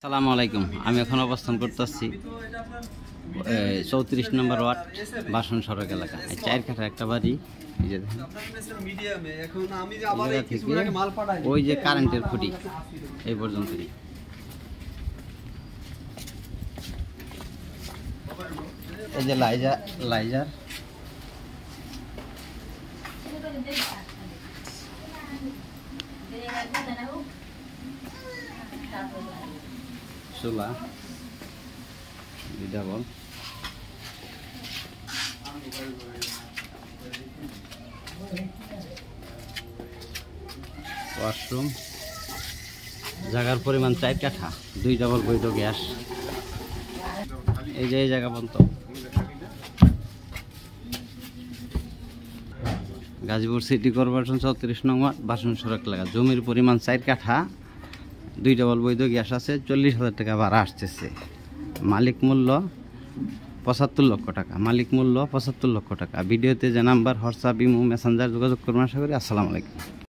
আসসালামু আলাইকুম। আমি এখন অবস্থান করতেছি 34 নম্বর ওয়ার্ড বাসন সড়ক এলাকা। এই 4 কাঠা একটা বাড়ি, ওই যে কারেন্টের খুঁটি এই পর্যন্ত। এই যে লাইজার চুলা ডাবল, ওয়াশরুম, জায়গার পরিমাণ 4 কাঠা, 2 ডাবল বৈধ গ্যাস। এই যে এই জায়গা পর্যন্ত গাজীপুর সিটি কর্পোরেশন 34 নং ওয়ার্ড বাসন সড়ক এলাকা। জমির পরিমাণ 4 কাঠা, 2 ডাবল বৈধ গ্যাস আছে। 40,000 টাকা ভাড়া আসতেছে। মালিক মূল্য 75 লক্ষ টাকা। মালিক মূল্য 75 লক্ষ টাকা। ভিডিওতে যে নাম্বার, হোয়াটসঅ্যাপ, ইমো, মেসেঞ্জার যোগাযোগ করবেন। আশা করি। আসসালামু আলাইকুম।